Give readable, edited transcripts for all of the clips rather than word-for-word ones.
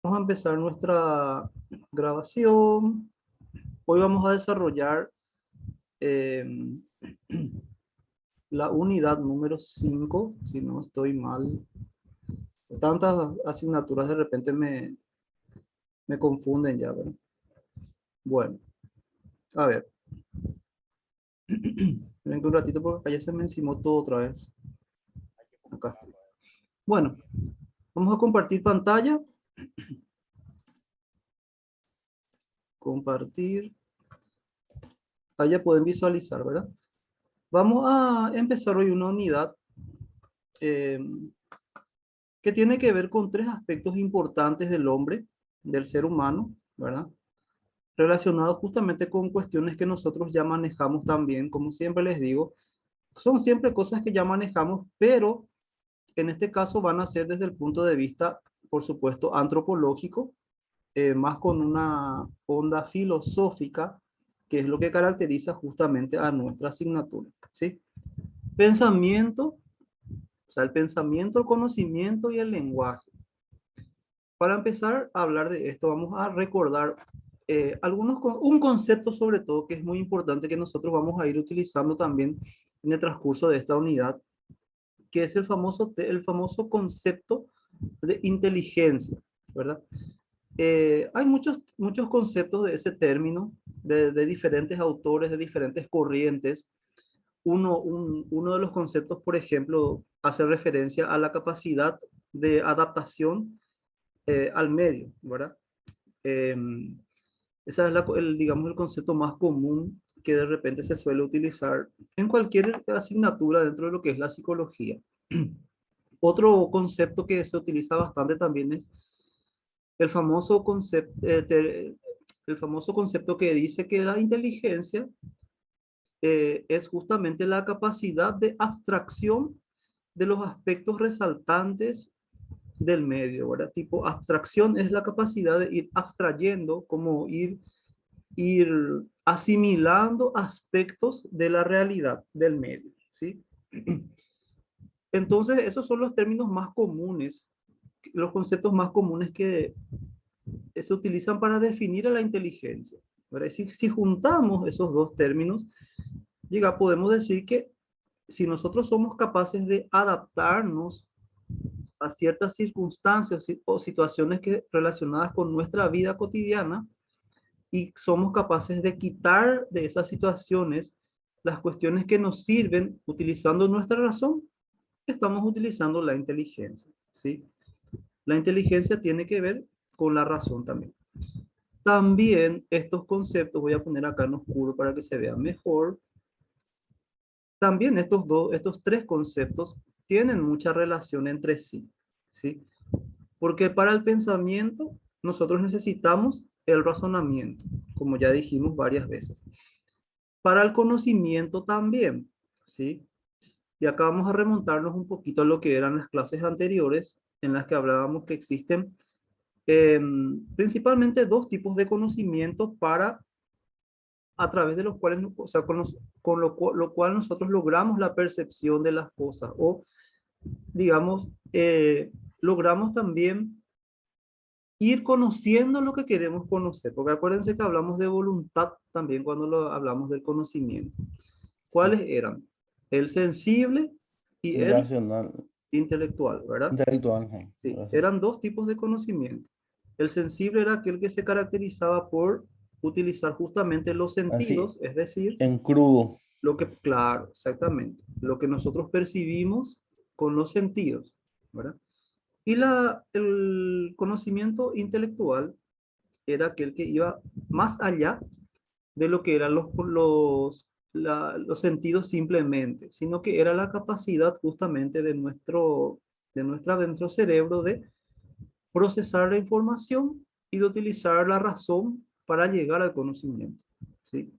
Vamos a empezar nuestra grabación. Hoy vamos a desarrollar eh, la unidad número 5, si no estoy mal. Tantas asignaturas de repente me confunden ya, ¿verdad? Bueno, a ver. Ven un ratito porque acá ya se me encimó todo otra vez. Acá estoy. Bueno, vamos a compartir pantalla. Compartir. Allá pueden visualizar, ¿verdad? Vamos a empezar hoy una unidad eh, que tiene que ver con tres aspectos importantes del hombre, del ser humano, ¿verdad? Relacionados justamente con cuestiones que nosotros ya manejamos también, como siempre les digo, son siempre cosas que ya manejamos, pero en este caso van a ser desde el punto de vista, por supuesto, antropológico, más con una onda filosófica, que es lo que caracteriza justamente a nuestra asignatura, ¿sí? Pensamiento, o sea, el pensamiento, el conocimiento y el lenguaje. Para empezar a hablar de esto, vamos a recordar un concepto sobre todo que es muy importante que nosotros vamos a ir utilizando también en el transcurso de esta unidad, que es el famoso concepto de inteligencia, ¿verdad? Hay muchos conceptos de ese término, de diferentes autores, de diferentes corrientes. Uno de los conceptos, por ejemplo, hace referencia a la capacidad de adaptación al medio, ¿verdad? Eh, Ese es digamos, el concepto más común que de repente se suele utilizar en cualquier asignatura dentro de lo que es la psicología. Otro concepto que se utiliza bastante también es el famoso concepto que dice que la inteligencia es justamente la capacidad de abstracción de los aspectos resaltantes del medio, ¿verdad? Tipo, abstracción es la capacidad de ir abstrayendo, como ir asimilando aspectos de la realidad del medio, ¿sí? Entonces, esos son los términos más comunes, los conceptos más comunes que se utilizan para definir a la inteligencia, ¿verdad? Si juntamos esos dos términos, podemos decir que si nosotros somos capaces de adaptarnos a ciertas circunstancias o situaciones relacionadas con nuestra vida cotidiana, y somos capaces de quitar de esas situaciones las cuestiones que nos sirven utilizando nuestra razón, estamos utilizando la inteligencia, ¿sí? La inteligencia tiene que ver con la razón también. También estos conceptos, voy a poner acá en oscuro para que se vea mejor, también estos tres conceptos tienen mucha relación entre sí, ¿sí? Porque para el pensamiento nosotros necesitamos el razonamiento, como ya dijimos varias veces. Para el conocimiento también, ¿sí? Y acá vamos a remontarnos un poquito a lo que eran las clases anteriores, en las que hablábamos que existen principalmente dos tipos de conocimiento a través de los cuales, o sea, lo cual nosotros logramos la percepción de las cosas, o digamos, logramos también ir conociendo lo que queremos conocer, porque acuérdense que hablamos de voluntad también cuando hablamos del conocimiento. ¿Cuáles eran? El sensible y el Irracional, intelectual, ¿verdad? intelectual, ajá, Sí, gracias. eran dos tipos de conocimiento. El sensible era aquel que se caracterizaba por utilizar justamente los Así, sentidos, es decir, en crudo. claro, exactamente, lo que nosotros percibimos con los sentidos, ¿verdad? Y el conocimiento intelectual era aquel que iba más allá de lo que eran los sentidos simplemente, sino que era la capacidad justamente de nuestro cerebro de procesar la información y de utilizar la razón para llegar al conocimiento, ¿sí?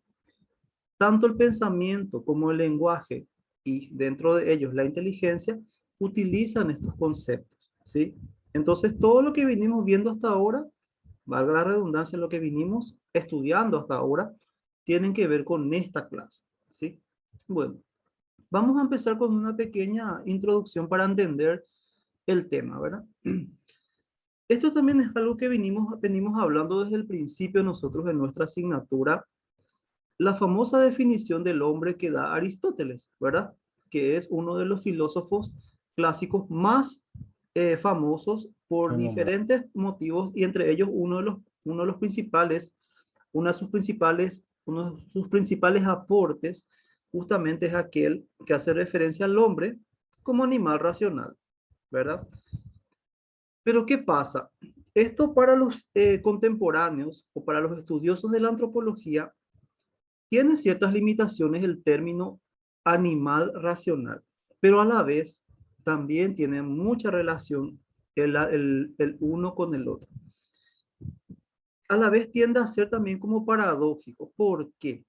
Tanto el pensamiento como el lenguaje y dentro de ellos la inteligencia utilizan estos conceptos, ¿sí? Entonces, todo lo que venimos viendo hasta ahora, valga la redundancia, lo que vinimos estudiando hasta ahora, tienen que ver con esta clase, ¿sí? Bueno, vamos a empezar con una pequeña introducción para entender el tema, ¿verdad? Esto también es algo que venimos hablando desde el principio nosotros en nuestra asignatura, la famosa definición del hombre que da Aristóteles, ¿verdad? Que es uno de los filósofos clásicos más famosos por Fenomenal. diferentes motivos y entre ellos uno de los principales, uno de sus principales aportes justamente es aquel que hace referencia al hombre como animal racional, ¿verdad? Pero ¿qué pasa? Esto para los contemporáneos o para los estudiosos de la antropología tiene ciertas limitaciones el término animal racional, pero a la vez también tiene mucha relación el uno con el otro. A la vez tiende a ser también como paradójico. ¿Por qué?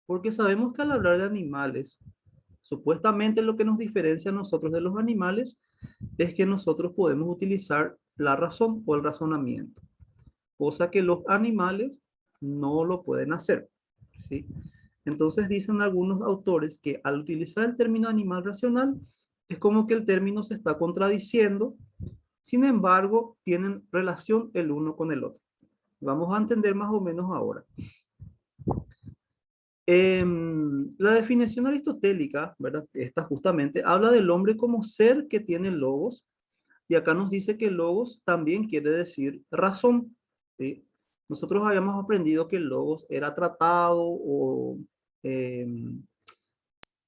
Porque sabemos que al hablar de animales, supuestamente lo que nos diferencia a nosotros de los animales es que nosotros podemos utilizar la razón o el razonamiento, cosa que los animales no lo pueden hacer, ¿sí? Entonces dicen algunos autores que al utilizar el término animal racional es como que el término se está contradiciendo, sin embargo, tienen relación el uno con el otro. Vamos a entender más o menos ahora. La definición aristotélica, ¿verdad? Esta justamente habla del hombre como ser que tiene logos, y acá nos dice que logos también quiere decir razón, ¿sí? Nosotros habíamos aprendido que el logos era tratado o eh,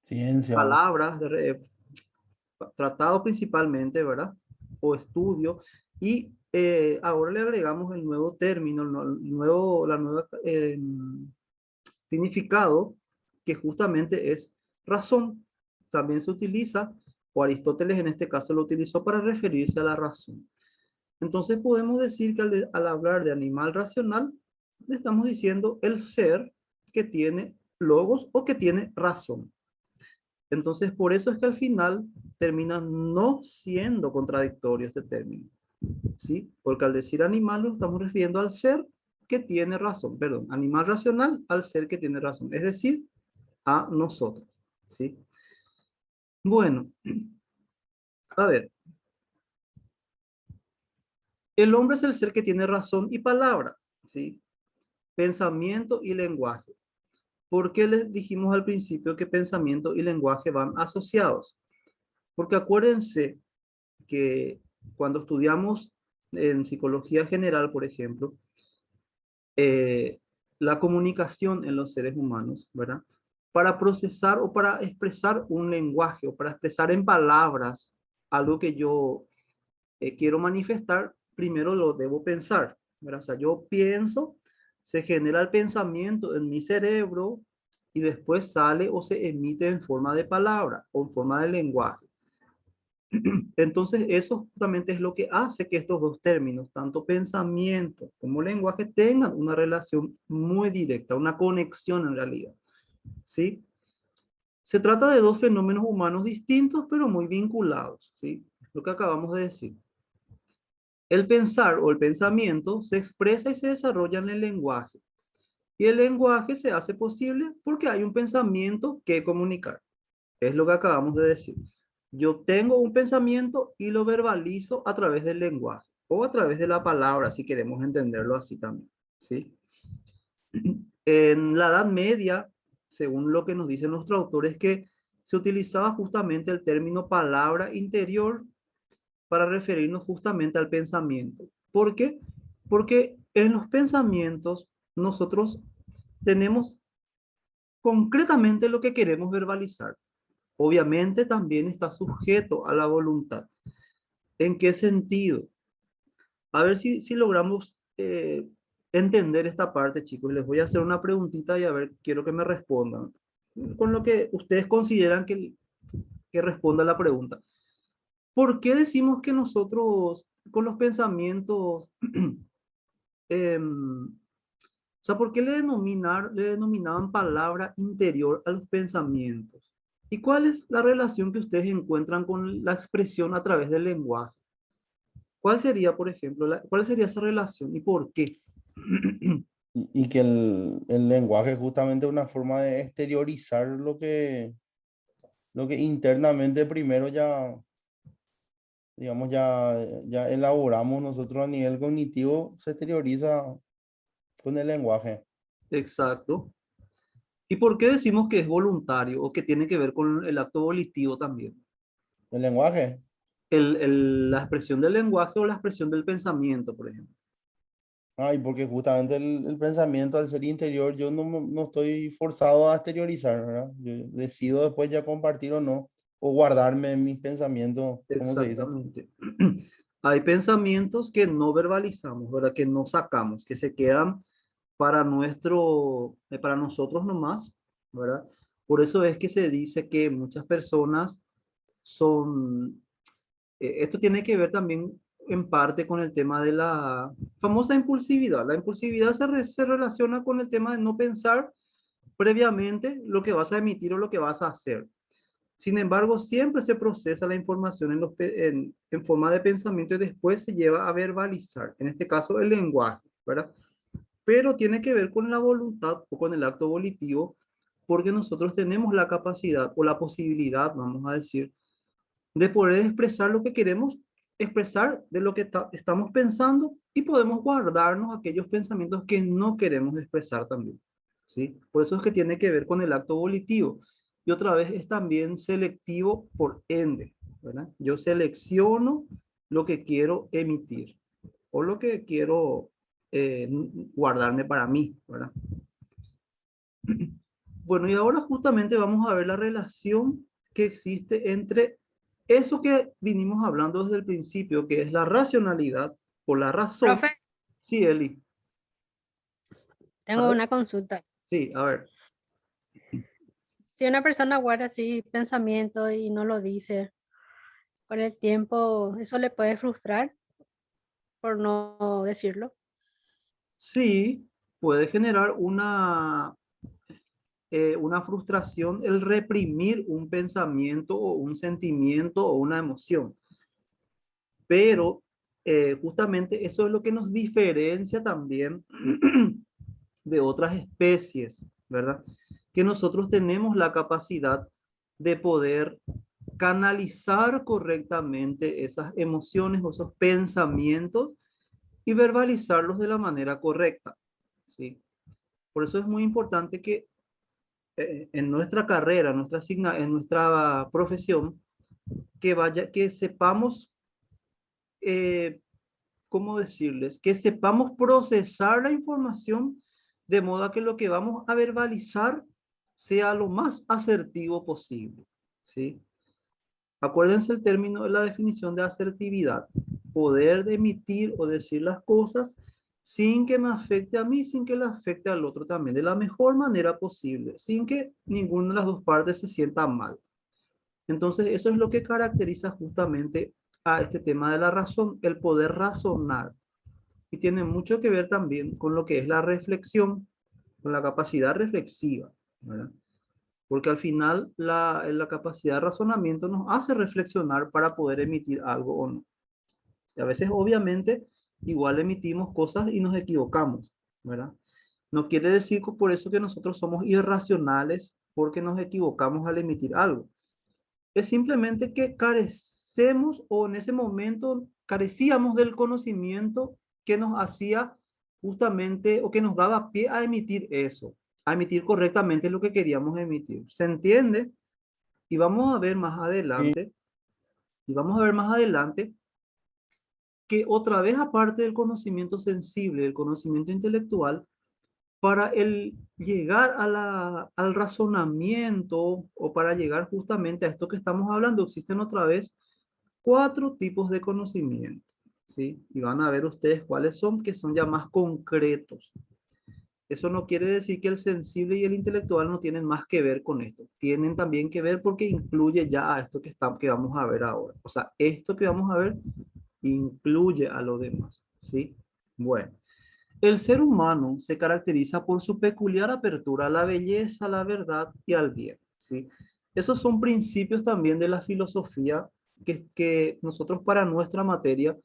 Ciencia. palabras, tratado principalmente, ¿verdad? O estudio, y ahora le agregamos el nuevo término, la nueva significado, que justamente es razón. También se utiliza, o Aristóteles en este caso lo utilizó para referirse a la razón. Entonces podemos decir que al hablar de animal racional, le estamos diciendo el ser que tiene logos o que tiene razón. Entonces por eso es que al final termina no siendo contradictorio este término, ¿sí? Porque al decir animal nos estamos refiriendo al ser que tiene razón, perdón, animal racional al ser que tiene razón, es decir, a nosotros, ¿sí? Bueno, a ver, el hombre es el ser que tiene razón y palabra, ¿sí? Pensamiento y lenguaje. ¿Por qué les dijimos al principio que pensamiento y lenguaje van asociados? Porque acuérdense que cuando estudiamos en psicología general, por ejemplo, eh, la comunicación en los seres humanos, ¿verdad? Para procesar o para expresar un lenguaje o para expresar en palabras algo que yo quiero manifestar, primero lo debo pensar, ¿verdad? O sea, yo pienso, se genera el pensamiento en mi cerebro y después sale o se emite en forma de palabra o en forma de lenguaje. Entonces, eso justamente es lo que hace que estos dos términos, tanto pensamiento como lenguaje, tengan una relación muy directa, una conexión en realidad, ¿sí? Se trata de dos fenómenos humanos distintos, pero muy vinculados, ¿sí? Lo que acabamos de decir. El pensar o el pensamiento se expresa y se desarrolla en el lenguaje. Y el lenguaje se hace posible porque hay un pensamiento que comunicar. Es lo que acabamos de decir. Yo tengo un pensamiento y lo verbalizo a través del lenguaje o a través de la palabra, si queremos entenderlo así también, ¿sí? En la Edad Media, según lo que nos dicen nuestros autores, que se utilizaba justamente el término palabra interior para referirnos justamente al pensamiento. ¿Por qué? Porque en los pensamientos nosotros tenemos concretamente lo que queremos verbalizar. Obviamente también está sujeto a la voluntad. ¿En qué sentido? A ver si logramos entender esta parte, chicos. Les voy a hacer una preguntita y a ver, quiero que me respondan con lo que ustedes consideran que responda la pregunta. ¿Por qué decimos que nosotros con los pensamientos, o sea, por qué le denominaban palabra interior a los pensamientos? ¿Y cuál es la relación que ustedes encuentran con la expresión a través del lenguaje? ¿Cuál sería, por ejemplo, cuál sería esa relación y por qué? Y que el lenguaje es justamente una forma de exteriorizar lo que internamente primero ya digamos, ya elaboramos nosotros a nivel cognitivo, se exterioriza con el lenguaje. Exacto. ¿Y por qué decimos que es voluntario o que tiene que ver con el acto volitivo también? El lenguaje. La expresión del lenguaje o la expresión del pensamiento, por ejemplo. Ay, porque justamente el pensamiento al ser interior, yo no estoy forzado a exteriorizar, ¿verdad? Yo decido después ya compartir o no, o guardarme mis pensamientos, ¿cómo se dice? Exactamente. Hay pensamientos que no verbalizamos, ¿verdad? Que no sacamos, que se quedan para nosotros nomás, ¿verdad? Por eso es que se dice que muchas personas son, esto tiene que ver también en parte con el tema de la famosa impulsividad. La impulsividad se relaciona con el tema de no pensar previamente lo que vas a emitir o lo que vas a hacer. Sin embargo, siempre se procesa la información en forma de pensamiento y después se lleva a verbalizar, en este caso el lenguaje, ¿verdad? Pero tiene que ver con la voluntad o con el acto volitivo, porque nosotros tenemos la capacidad o la posibilidad, vamos a decir, de poder expresar lo que queremos expresar de lo que estamos pensando y podemos guardarnos aquellos pensamientos que no queremos expresar también, ¿sí? Por eso es que tiene que ver con el acto volitivo. Y otra vez es también selectivo por ende, ¿verdad? Yo selecciono lo que quiero emitir o lo que quiero guardarme para mí, ¿verdad? Bueno, y ahora justamente vamos a ver la relación que existe entre eso que vinimos hablando desde el principio, que es la racionalidad o la razón. Profe, Sí, Eli. A tengo ver. una consulta. Sí, a ver. Si una persona guarda así pensamiento y no lo dice, con el tiempo, ¿eso le puede frustrar por no decirlo? Sí, puede generar una frustración el reprimir un pensamiento o un sentimiento o una emoción. Pero justamente eso es lo que nos diferencia también de otras especies, ¿verdad? Que nosotros tenemos la capacidad de poder canalizar correctamente esas emociones o esos pensamientos y verbalizarlos de la manera correcta, ¿sí? Por eso es muy importante que en nuestra carrera, en nuestra profesión, que sepamos, eh, ¿cómo decirles? Que sepamos procesar la información de modo que lo que vamos a verbalizar sea lo más asertivo posible, ¿sí? Acuérdense el término de la definición de asertividad, poder de emitir o decir las cosas sin que me afecte a mí, sin que le afecte al otro también, de la mejor manera posible, sin que ninguna de las dos partes se sienta mal. Entonces, eso es lo que caracteriza justamente a este tema de la razón, el poder razonar. Y tiene mucho que ver también con lo que es la reflexión, con la capacidad reflexiva, ¿verdad? Porque al final la capacidad de razonamiento nos hace reflexionar para poder emitir algo o no. Y a veces, obviamente, igual emitimos cosas y nos equivocamos, ¿verdad? No quiere decir por eso que nosotros somos irracionales porque nos equivocamos al emitir algo. Es simplemente que carecemos o en ese momento carecíamos del conocimiento que nos hacía justamente o que nos daba pie a emitir eso, a emitir correctamente lo que queríamos emitir. ¿Se entiende? Y vamos a ver más Sí, adelante, y vamos a ver más adelante que otra vez aparte del conocimiento sensible, del conocimiento intelectual, para el llegar al razonamiento o para llegar justamente a esto que estamos hablando, existen otra vez cuatro tipos de conocimiento, ¿sí? Y van a ver ustedes cuáles son, que son ya más concretos. Eso no quiere decir que el sensible y el intelectual no tienen más que ver con esto. Tienen también que ver porque incluye ya a esto que vamos a ver ahora. O sea, esto que vamos a ver incluye a lo demás, ¿sí? Bueno. El ser humano se caracteriza por su peculiar apertura a la belleza, a la verdad y al bien, ¿sí? Esos son principios también de la filosofía que nosotros para nuestra materia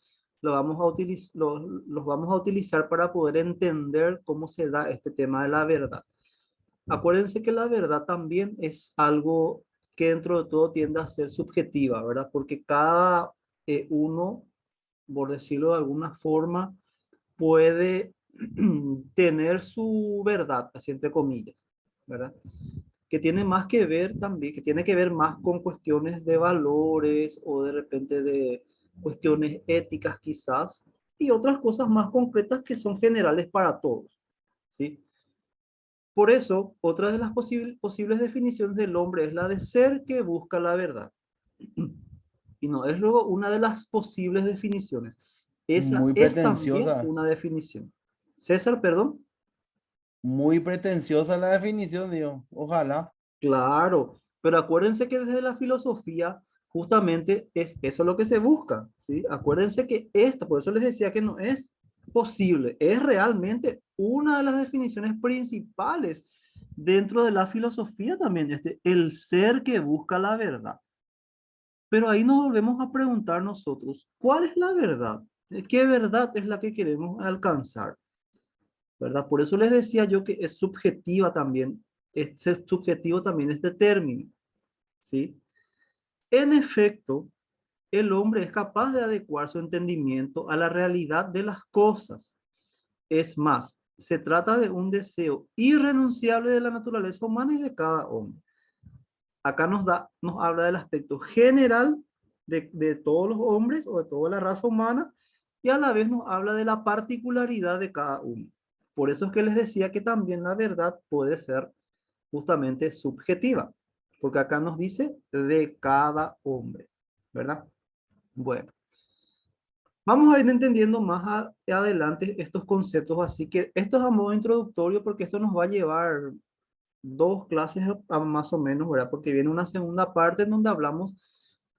los vamos a utilizar para poder entender cómo se da este tema de la verdad. Acuérdense que la verdad también es algo que dentro de todo tiende a ser subjetiva, ¿verdad? Porque uno, por decirlo de alguna forma, puede tener su verdad, así entre comillas, ¿verdad? Que tiene más que ver también, que tiene que ver más con cuestiones de valores o de repente de cuestiones éticas quizás, y otras cosas más concretas que son generales para todos, ¿sí? Por eso, otra de las posibles definiciones del hombre es la de ser que busca la verdad. Y no es luego una de las posibles definiciones. Esa Muy es también pretenciosa, una definición. César, perdón. muy pretenciosa la definición, digo. Ojalá. Claro, pero acuérdense que desde la filosofía justamente es eso lo que se busca, ¿sí? Acuérdense que esta, por eso les decía que no es posible, es realmente una de las definiciones principales dentro de la filosofía también, el ser que busca la verdad. Pero ahí nos volvemos a preguntar nosotros, ¿cuál es la verdad? ¿Qué verdad es la que queremos alcanzar? ¿Verdad? Por eso les decía yo que es subjetiva también, es subjetivo también este término, ¿sí? En efecto, el hombre es capaz de adecuar su entendimiento a la realidad de las cosas. Es más, se trata de un deseo irrenunciable de la naturaleza humana y de cada hombre. Acá nos habla del aspecto general de todos los hombres o de toda la raza humana y a la vez nos habla de la particularidad de cada uno. Por eso es que les decía que también la verdad puede ser justamente subjetiva, porque acá nos dice de cada hombre, ¿verdad? Bueno, vamos a ir entendiendo más adelante estos conceptos, así que esto es a modo introductorio porque esto nos va a llevar dos clases más o menos, ¿verdad? Porque viene una segunda parte en donde hablamos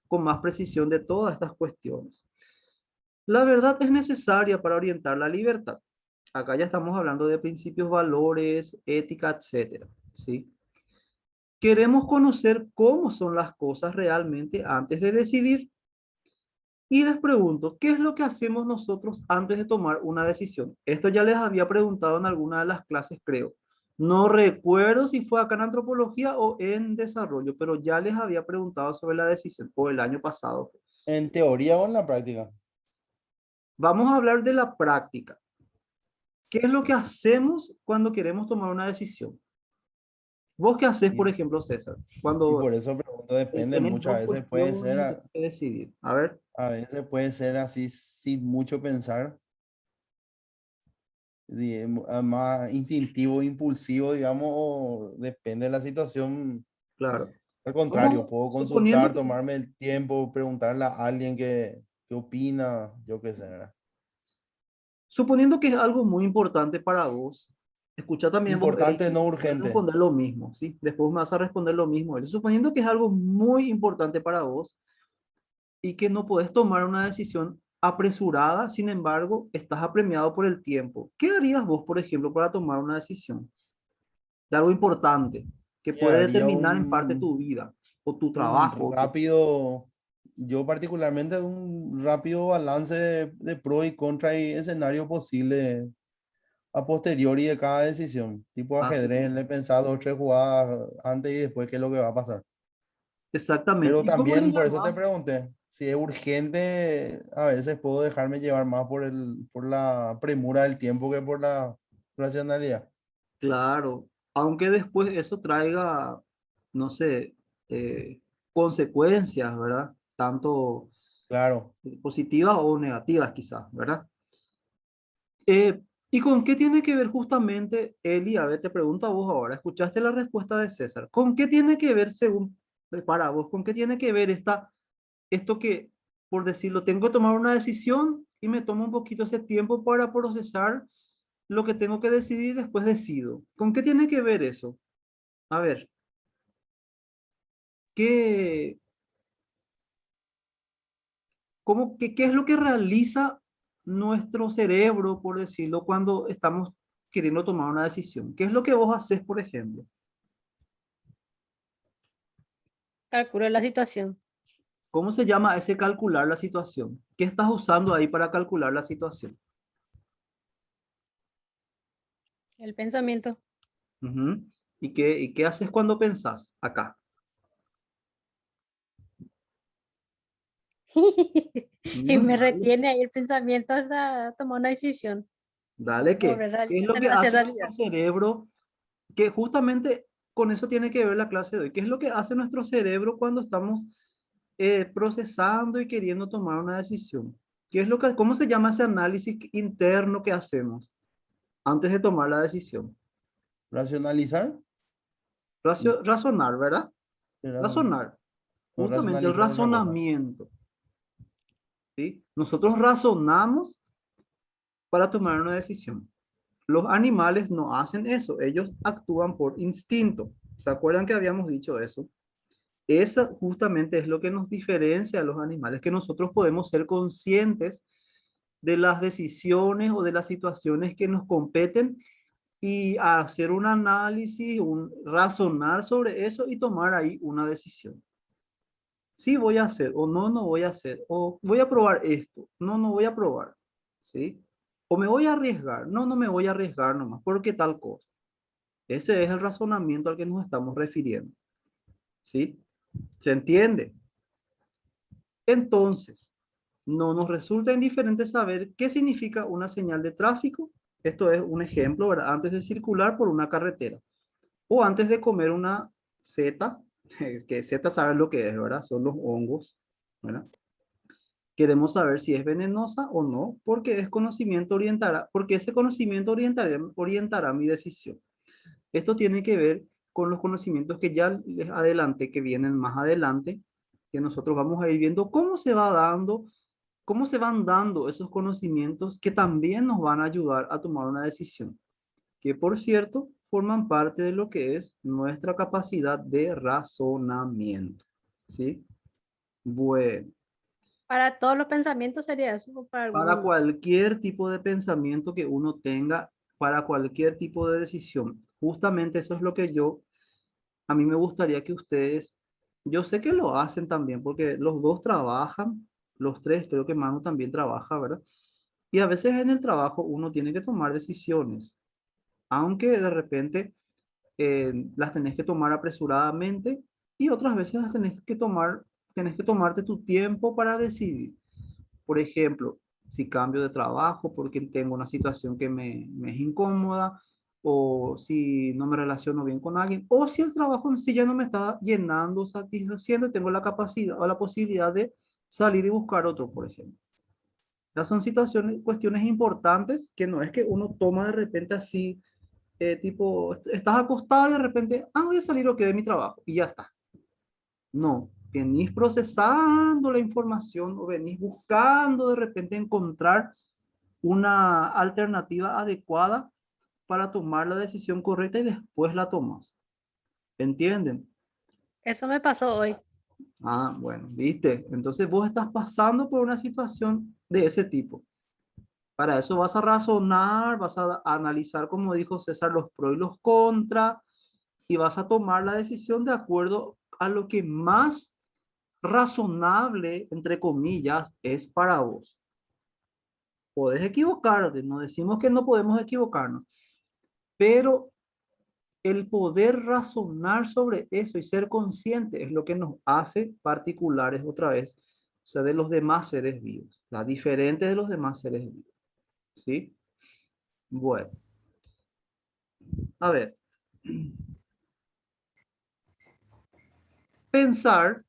con más precisión de todas estas cuestiones. La verdad es necesaria para orientar la libertad. Acá ya estamos hablando de principios, valores, ética, etcétera, ¿sí? Queremos conocer cómo son las cosas realmente antes de decidir. Y les pregunto, ¿qué es lo que hacemos nosotros antes de tomar una decisión? Esto ya les había preguntado en alguna de las clases, creo. No recuerdo si fue acá en antropología o en desarrollo, pero ya les había preguntado sobre la decisión, o el año pasado. En teoría o en la práctica. Vamos a hablar de la práctica. ¿Qué es lo que hacemos cuando queremos tomar una decisión? ¿Vos qué haces, Y, por ejemplo, César? y Cuando por eso pregunto, depende tenés muchas dos veces, puede ser, cuestiones y tenés que decidir. A ver, a veces puede ser así sin mucho pensar, más instintivo, impulsivo, digamos, o depende de la situación. claro. Al contrario, Vamos puedo suponiendo consultar, que tomarme el tiempo, preguntarle a alguien qué opina, yo qué sé, ¿verdad? Suponiendo que es algo muy importante para vos, escucha también vos, Eric, Importante, y no vas a urgente. responder lo mismo, ¿sí? Después me vas a responder lo mismo. Eric. Suponiendo que es algo muy importante para vos y que no puedes tomar una decisión apresurada, sin embargo, estás apremiado por el tiempo. ¿Qué harías vos, por ejemplo, para tomar una decisión de algo importante que Y puede haría determinar en parte tu vida o tu un trabajo? rápido, yo particularmente un rápido balance de pro y contra y escenario posible a posteriori de cada decisión. Tipo Así ajedrez, le mismo. he pensado 2 o 3 jugadas antes y después qué es lo que va a pasar. Exactamente. Pero ¿Y cómo le también por eso te llamás? pregunté, si es urgente, a veces puedo dejarme llevar más por la premura del tiempo que por la racionalidad. Claro, aunque después eso traiga, no sé, consecuencias, ¿verdad? Tanto Claro, positivas o negativas quizás, ¿verdad? ¿Y con qué tiene que ver justamente, Eli? A ver, te pregunto a vos ahora, escuchaste la respuesta de César. ¿Con qué tiene que ver, según, para vos, con qué tiene que ver esto que, por decirlo, tengo que tomar una decisión y me tomo un poquito ese tiempo para procesar lo que tengo que decidir y después decido? ¿Con qué tiene que ver eso? A ver. ¿Qué, qué es lo que realiza nuestro cerebro, por decirlo, cuando estamos queriendo tomar una decisión? ¿Qué es lo que vos haces, por ejemplo? Calculo la situación. ¿Cómo se llama ese calcular la situación? ¿Qué estás usando ahí para calcular la situación? El pensamiento. Ujú. Y qué haces cuando pensás acá? Y me Dale, retiene ahí el pensamiento hasta tomar una decisión. dale que, Sobre ¿qué es lo que hacer hace realidad. nuestro cerebro? Que justamente con eso tiene que ver la clase de hoy. ¿Qué es lo que hace nuestro cerebro cuando estamos procesando y queriendo tomar una decisión? ¿Qué es lo que, cómo se llama ese análisis interno que hacemos antes de tomar la decisión? ¿Racionalizar? Razonar, ¿verdad? Era- Razonar. No, Justamente el racionalizar es otra cosa. razonamiento. ¿Sí? Nosotros razonamos para tomar una decisión. Los animales no hacen eso, ellos actúan por instinto. ¿Se acuerdan que habíamos dicho eso? Eso justamente es lo que nos diferencia a los animales, que nosotros podemos ser conscientes de las decisiones o de las situaciones que nos competen y hacer un análisis, un razonar sobre eso y tomar ahí una decisión. Sí voy a hacer o no, no voy a hacer, o voy a probar esto, no, no voy a probar, ¿sí? O me voy a arriesgar, no, no me voy a arriesgar nomás, porque tal cosa. Ese es el razonamiento al que nos estamos refiriendo, ¿sí? ¿Se entiende? Entonces, no nos resulta indiferente saber qué significa una señal de tráfico. Esto es un ejemplo, ¿verdad? Antes de circular por una carretera o antes de comer una seta, que seta saben lo que es, ¿verdad? Son los hongos, ¿verdad? Queremos saber si es venenosa o no, porque es conocimiento orientará, porque ese conocimiento orientará mi decisión. Esto tiene que ver con los conocimientos que ya les adelanté, que vienen más adelante, que nosotros vamos a ir viendo cómo se va dando, cómo se van dando esos conocimientos que también nos van a ayudar a tomar una decisión, que por cierto forman parte de lo que es nuestra capacidad de razonamiento. ¿Sí? Bueno, Para todos los pensamientos sería eso, o para para algunos no. cualquier tipo de pensamiento que uno tenga, para cualquier tipo de decisión. Justamente eso es lo que a mí me gustaría que ustedes, yo sé que lo hacen también, porque los dos trabajan, los tres, creo que Manu también trabaja, ¿verdad? Y a veces en el trabajo uno tiene que tomar decisiones, aunque de repente las tenés que tomar apresuradamente y otras veces las tenés que tomarte tu tiempo para decidir. Por ejemplo, si cambio de trabajo porque tengo una situación que me es incómoda, o si no me relaciono bien con alguien, o si el trabajo en sí ya no me está llenando, satisfaciendo, y tengo la capacidad o la posibilidad de salir y buscar otro, por ejemplo. Ya son situaciones, cuestiones importantes que no es que uno toma de repente así, tipo, estás acostado y de repente, voy a salir o que de mi trabajo y ya está. No, venís procesando la información o venís buscando de repente encontrar una alternativa adecuada para tomar la decisión correcta y después la tomas. ¿Entienden? Eso me pasó hoy. Bueno, viste. Entonces vos estás pasando por una situación de ese tipo. Para eso vas a razonar, vas a analizar, como dijo César, los pros y los contras y vas a tomar la decisión de acuerdo a lo que más razonable, entre comillas, es para vos. Podés equivocarte, no decimos que no podemos equivocarnos, pero el poder razonar sobre eso y ser consciente es lo que nos hace particulares otra vez, o sea, de los demás seres vivos, la diferente de los demás seres vivos. ¿Sí? Bueno, a ver. Pensar,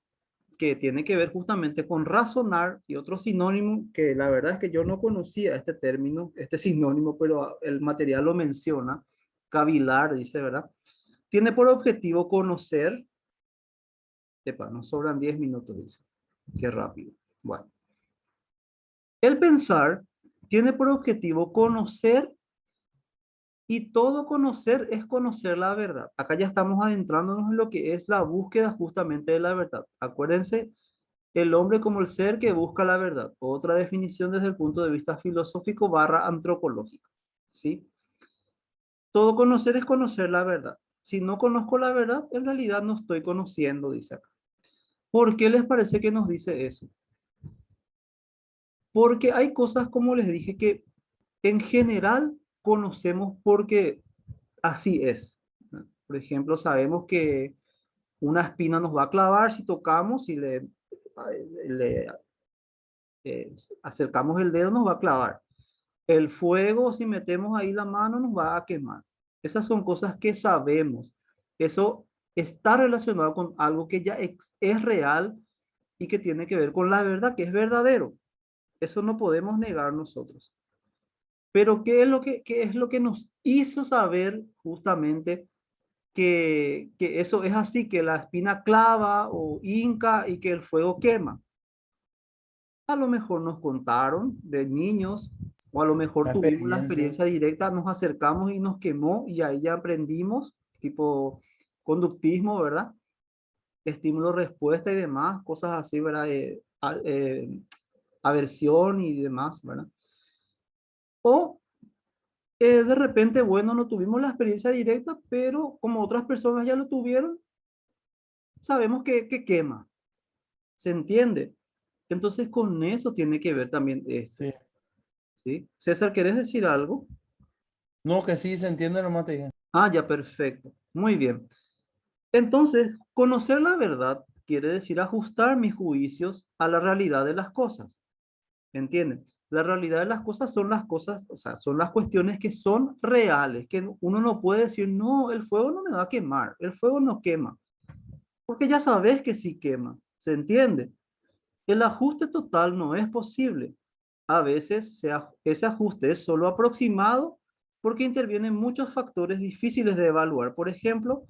que tiene que ver justamente con razonar, y otro sinónimo que la verdad es que yo no conocía este término, este sinónimo, pero el material lo menciona, cavilar, dice, ¿verdad? Tiene por objetivo conocer, nos sobran 10 minutos, dice, qué rápido. Bueno, el pensar tiene por objetivo conocer, y todo conocer es conocer la verdad. Acá ya estamos adentrándonos en lo que es la búsqueda justamente de la verdad. Acuérdense, el hombre como el ser que busca la verdad. Otra definición desde el punto de vista filosófico barra antropológico. ¿Sí? Todo conocer es conocer la verdad. Si no conozco la verdad, en realidad no estoy conociendo, dice acá. ¿Por qué les parece que nos dice eso? Porque hay cosas, como les dije, que en general conocemos porque así es. Por ejemplo, sabemos que una espina nos va a clavar si tocamos y le acercamos el dedo nos va a clavar. El fuego, si metemos ahí la mano, nos va a quemar. Esas son cosas que sabemos. Eso está relacionado con algo que ya es real y que tiene que ver con la verdad, que es verdadero. Eso no podemos negar nosotros. Pero qué es lo que nos hizo saber justamente que eso es así, que la espina clava o hinca y que el fuego quema? A lo mejor nos contaron de niños, o a lo mejor La tuvimos la experiencia. experiencia directa, nos acercamos y nos quemó y ahí ya aprendimos, tipo conductismo, ¿verdad? Estímulo, respuesta y demás, cosas así, ¿verdad? Aversión y demás, ¿verdad? O de repente, bueno, no tuvimos la experiencia directa, pero como otras personas ya lo tuvieron, sabemos que quema, ¿se entiende? Entonces con eso tiene que ver también esto, Sí. ¿sí? César, ¿quieres decir algo? No, que sí se entiende, nomás te dije. Ah, ya, perfecto. Muy bien. Entonces, conocer la verdad quiere decir ajustar mis juicios a la realidad de las cosas. ¿Entienden? La realidad de las cosas, o sea, son las cuestiones que son reales, que uno no puede decir, no, el fuego no me va a quemar, el fuego no quema, porque ya sabes que sí quema, ¿se entiende? El ajuste total no es posible. A veces ese ajuste es solo aproximado porque intervienen muchos factores difíciles de evaluar. Por ejemplo,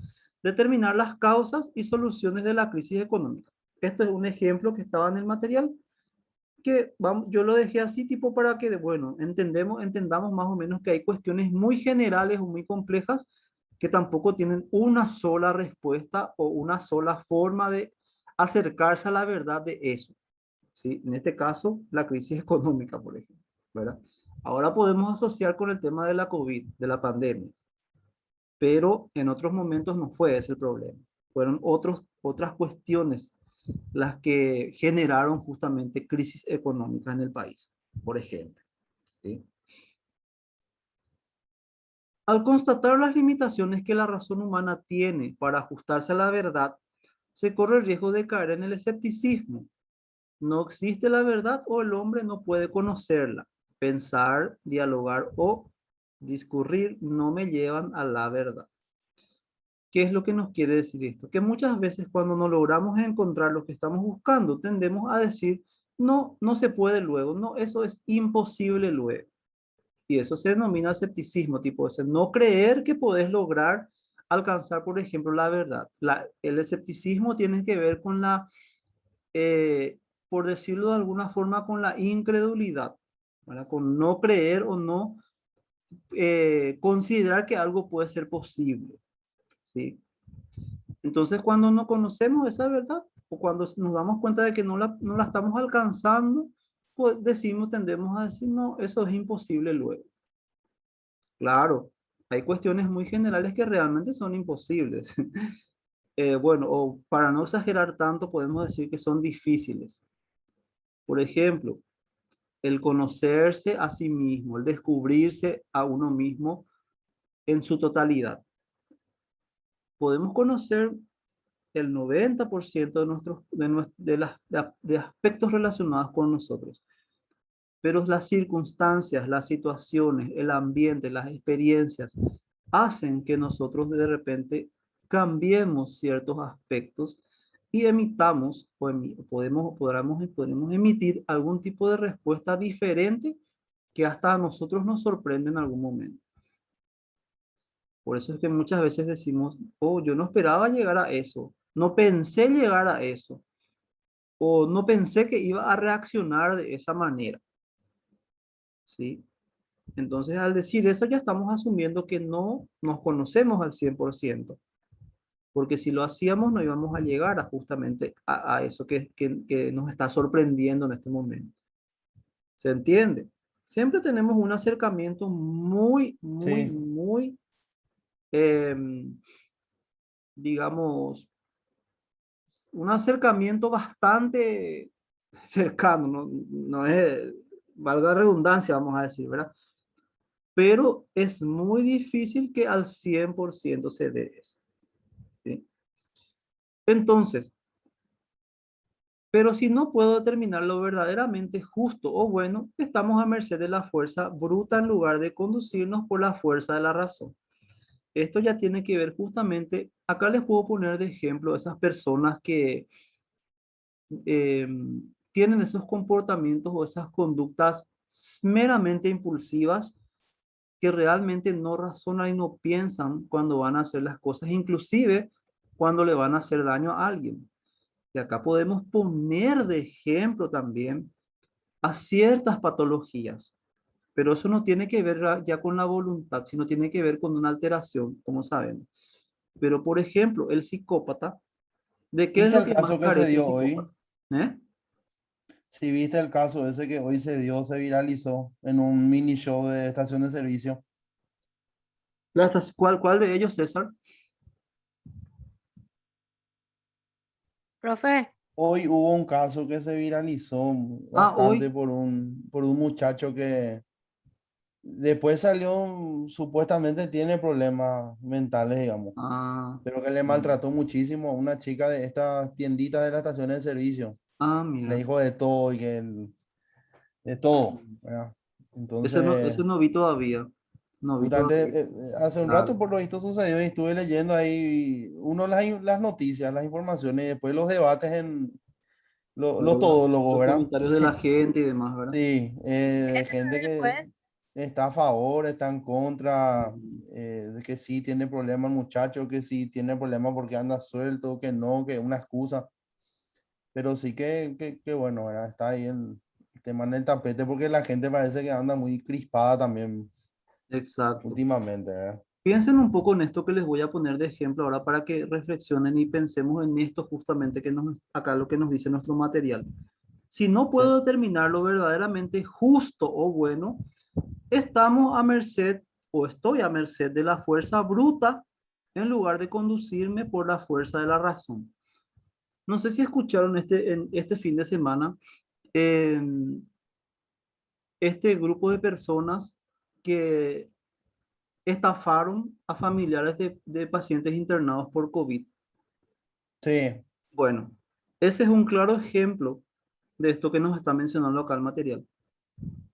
determinar las causas y soluciones de la crisis económica. Esto es un ejemplo que estaba en el material que vamos, yo lo dejé así tipo para que, bueno, entendamos más o menos que hay cuestiones muy generales o muy complejas que tampoco tienen una sola respuesta o una sola forma de acercarse a la verdad de eso. ¿Sí? En este caso, la crisis económica, por ejemplo, ¿verdad? Ahora podemos asociar con el tema de la COVID, de la pandemia, pero en otros momentos no fue ese el problema. Fueron otras cuestiones las que generaron justamente crisis económicas en el país, por ejemplo. ¿Sí? Al constatar las limitaciones que la razón humana tiene para ajustarse a la verdad, se corre el riesgo de caer en el escepticismo. No existe la verdad o el hombre no puede conocerla. Pensar, dialogar o discurrir no me llevan a la verdad. ¿Qué es lo que nos quiere decir esto? Que muchas veces cuando no logramos encontrar lo que estamos buscando, tendemos a decir, no, no se puede luego, no, eso es imposible luego. Y eso se denomina escepticismo, tipo ese, no creer que podés lograr alcanzar, por ejemplo, la verdad. El escepticismo tiene que ver con por decirlo de alguna forma, con la incredulidad, ¿verdad? Con no creer o no considerar que algo puede ser posible, ¿sí? Entonces, cuando no conocemos esa verdad o cuando nos damos cuenta de que no la estamos alcanzando, pues tendemos a decir, no, eso es imposible luego. Claro, hay cuestiones muy generales que realmente son imposibles. Bueno, o para no exagerar tanto, podemos decir que son difíciles. Por ejemplo, el conocerse a sí mismo, el descubrirse a uno mismo en su totalidad. Podemos conocer el 90% de aspectos relacionados con nosotros, pero las circunstancias, las situaciones, el ambiente, las experiencias hacen que nosotros de repente cambiemos ciertos aspectos y podremos emitir algún tipo de respuesta diferente que hasta a nosotros nos sorprende en algún momento. Por eso es que muchas veces decimos, oh, yo no esperaba llegar a eso, no pensé llegar a eso, o no pensé que iba a reaccionar de esa manera, ¿sí? Entonces, al decir eso, ya estamos asumiendo que no nos conocemos al 100%, porque si lo hacíamos, no íbamos a llegar justamente a eso que nos está sorprendiendo en este momento. ¿Se entiende? Siempre tenemos un acercamiento Sí, em, digamos, un acercamiento bastante cercano, no es, valga la redundancia, vamos a decir, ¿verdad? Pero es muy difícil que al 100% se dé eso, ¿sí? Entonces, Pero si no puedo determinar lo verdaderamente justo o bueno, estamos a merced de la fuerza bruta en lugar de conducirnos por la fuerza de la razón. Esto ya tiene que ver justamente, acá les puedo poner de ejemplo esas personas que eh, tienen esos comportamientos o esas conductas meramente impulsivas que realmente no razonan y no piensan cuando van a hacer las cosas, inclusive cuando le van a hacer daño a alguien. Y acá podemos poner de ejemplo también a ciertas patologías, pero eso no tiene que ver ya con la voluntad, sino tiene que ver con una alteración, como sabemos. Pero, por ejemplo, el psicópata, ¿de qué es ¿Viste lo el que más caso que se carece el dio psicópata? hoy? ¿Eh? Si viste el caso ese que hoy se dio, se viralizó en un mini show de estación de servicio. ¿Cuál de ellos, César? Profe, Hoy hubo un caso que se viralizó Ah, bastante hoy. por un muchacho que después salió, supuestamente tiene problemas mentales, digamos, Ah, pero que le mm, maltrató muchísimo a una chica de estas tienditas de la estación de servicio. Le mira. dijo de todo y de todo, Mm. ¿verdad? Ese no Entonces, vi todavía. No vi justamente todavía. hace un rato Claro. por lo visto sucedió y estuve leyendo ahí, uno las noticias, las informaciones y después los debates en los Los, todólogos, los ¿verdad? comentarios de la gente y demás, ¿verdad? Sí, de ese gente que después, está a favor, está en contra, Mm. de que sí tiene problemas el muchacho, que sí tiene problemas porque anda suelto, que no, que es una excusa. Pero sí que bueno, ¿verdad? Está ahí el tema en el tapete porque la gente parece que anda muy crispada también Exacto. últimamente, ¿verdad? Piensen un poco en esto que les voy a poner de ejemplo ahora para que reflexionen y pensemos en esto justamente acá lo que nos dice nuestro material. Si no Sí, puedo determinar lo verdaderamente justo o bueno, estamos a merced o estoy a merced de la fuerza bruta en lugar de conducirme por la fuerza de la razón. No sé si escucharon en este fin de semana eh, este grupo de personas que estafaron a familiares de pacientes internados por COVID. sí, Bueno, ese es un claro ejemplo de esto que nos está mencionando acá el material.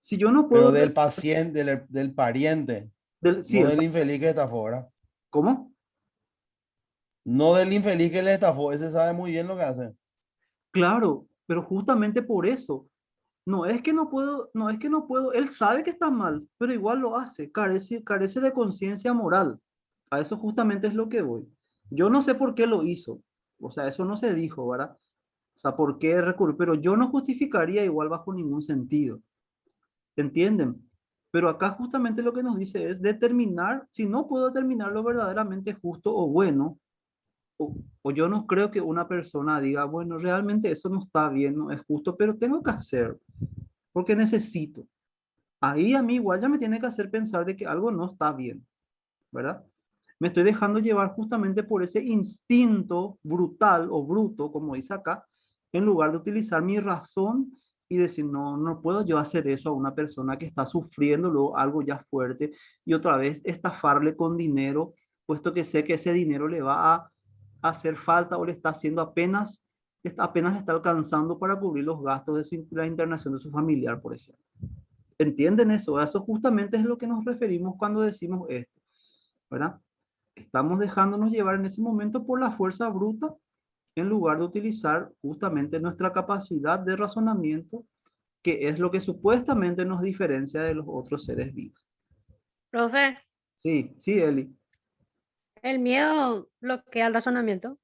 Si yo no pero puedo, del paciente, del pariente, sí, no del infeliz que estafó, ¿verdad? ¿cómo? No del infeliz que le estafó, ese sabe muy bien lo que hace. Claro, pero justamente por eso, no es que no puedo, no es que no puedo, él sabe que está mal, pero igual lo hace, carece de conciencia moral. A eso justamente es lo que voy. Yo no sé por qué lo hizo, o sea, eso no se dijo, ¿verdad? O sea, ¿por qué recurrir? Pero yo no justificaría igual bajo ningún sentido. ¿Entienden? Pero acá justamente lo que nos dice es determinar, si no puedo determinar lo verdaderamente justo o bueno, o yo no creo que una persona diga, bueno, realmente eso no está bien, no es justo, pero tengo que hacerlo, porque necesito. Ahí a mí igual ya me tiene que hacer pensar de que algo no está bien, ¿verdad? Me estoy dejando llevar justamente por ese instinto brutal o bruto, como dice acá, en lugar de utilizar mi razón y decir, no, no puedo yo hacer eso a una persona que está sufriendo luego algo ya fuerte y otra vez estafarle con dinero, puesto que sé que ese dinero le va a hacer falta o le está haciendo apenas le está alcanzando para cubrir los gastos de la internación de su familiar, por ejemplo. ¿Entienden eso? A eso justamente es lo que nos referimos cuando decimos esto, ¿verdad? Estamos dejándonos llevar en ese momento por la fuerza bruta en lugar de utilizar justamente nuestra capacidad de razonamiento, que es lo que supuestamente nos diferencia de los otros seres vivos. profe, Sí, sí, Eli. el miedo bloquea el razonamiento.